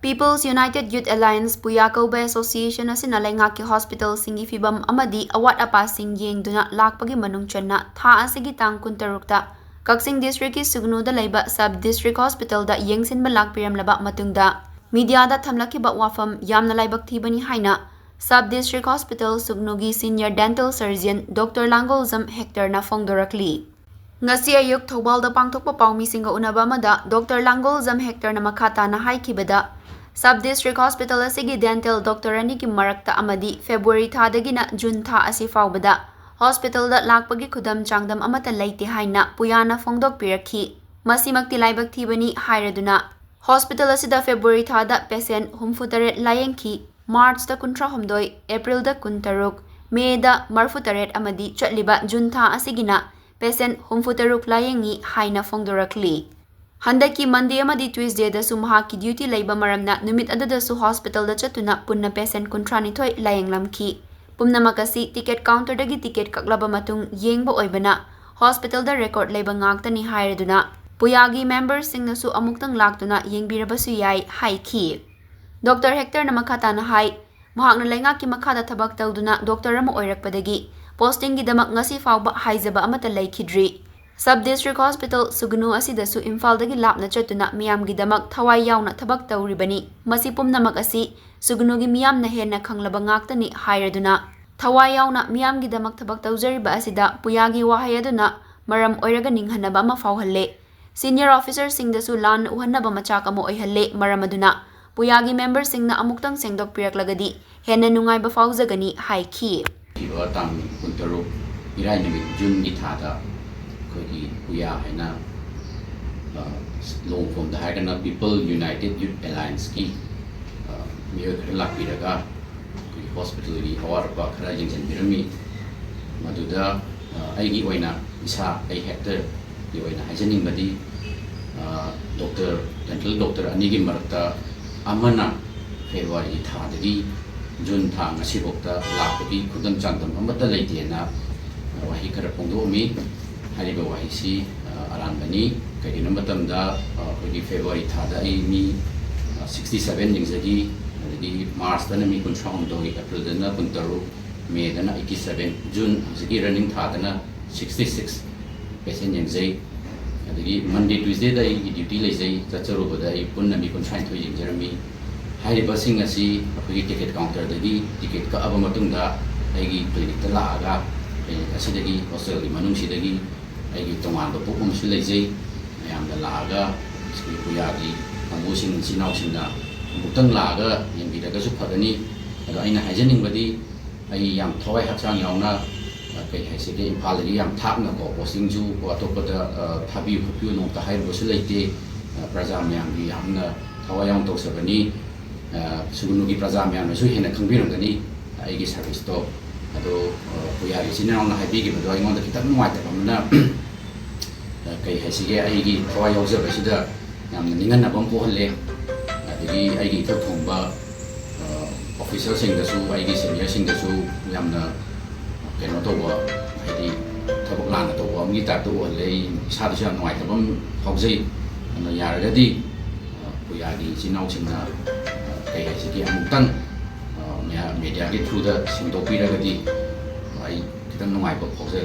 People's United Youth Alliance PUYA kouba Association Asina Leingakki Hospital singgi Fibam amadi Awat apasing Yengduna Lakpagi Manung channa tha asigi tang 16 Kakching District ki Sugnu da Leiba Sub District Hospital da Yengsinba Lakpiramlaba matungda media da Thambirakhiba Wafam Yamna Laibak thibani haina Sub District Hospital Sugnu gi Senior Dental Surgeon Dr. Langoljam Hector na fongdorakli ngasi ayuk thobal da pangthokpa paumi singa unaba mada Dr. Langoljam Hector na makata na haikibada Sub District Hospital asigi dental doctor ani ki marakta amadi February thadagi na June tha asi faubada hospital da lakpagi khudam changdam amata leite haina puyana fongdok pirakhi masimakti laibak thibani hairaduna hospital asida February thada patient humfutare layengki March da kuntra homdoi April da kuntaruk May da marfutaret amadi chatliba June tha asigina patient humfutaruk layengi haina fongdorakli Handaki Monday amadi Tuesday da sumha ki duty Leiba maramna numit adada su hospital da chatuna punna patient kuntrani thoi layenglamki pumna makasi ticket counter dagi ticket kaklaba matung yengba oibana hospital da record Leiba ngaktani hairaduna puyagi members singna su amuktang laktuna yengbirabasu yai haiki Dr. Hector na makata na hai mahakna Leingakki makada tabak tawduna doctor ama oirakpadagi posting gidamak ngasi fawba haizaba amata laikidri Sub District Hospital Sugnu asida su Imphal dagi lapna chatuna miyam gidamak thawai yauna thabak tawribani masi pumnamak asi Sugnu gi miyam na henna khanglaba ngaktani hairaduna thawai yauna miyam gidamak thabak tawjariba asida puyagi wahayaduna maram oiraga ninghanaba ama fawhalle senior officer singda su lan uhanaba machak amo oihalle maramaduna puyagi member singna amuktang sengdok piraklagadi henna nungaiba fawjagani haiki tang kuntaru irai nimit June gi thada Koi PUYA haina long form the haina People United Youth Alliance ki miyo Lakpiraga hospital gi Awat ba khara Yengsinbirami maduda aigi oina isa ai Hector gi oina hajaning badi dental doctor ani gi marakta amana February thadagi June tha ngasi bokta lakpagi khudam changdam amata leitena wahi khara pongdomi hariba wahisi aranbani kagina matamda kogi February thada ai mi 67 jingzagi adagi March dana mi kuntraum dogi April dana kuntaru May dana 87 June hosigi running thadana 66 patient jingzai adagi Monday Tuesday da ai duty leizai chacharu bada ai punna mi kuntrain thoi jingjarami hariba sing asi kogi ticket counter dagi ticket ka aba matungda aigi clinic ta laaga asidagi hostel gi manung sidagi aigi tongan do pum su leijai ayam da laaga skui puyagi kangusing sinau sinna butang laaga yengbi daga su phagani ado aina haijening badi ai yam thoi hachang yauna kai haisige Imphal gi yam thapna ko posting ju ko atopada thabi phu no ta hai bo su leite praja myam gi yamna thawai yang to sabani Sugnu gi praja myam su hena khangbirangani aigi service to ado PUYA gi sinna na haibi gi bado ingon da kitang nuai ta bamna kai haisige aigi thawai yaujaba sida yamna ningan na bam ko halle adigi aigi ta thongba official sing da su aigi senior sing da su yamna keno to ba haidi thabak lana to ba mi ta to halle isa da sa nuai ta bam haujai na yaragadi PUYA gi sinau singna kai haisige amutang media gi through da singdopiragadi ai kitang nuai ba haujai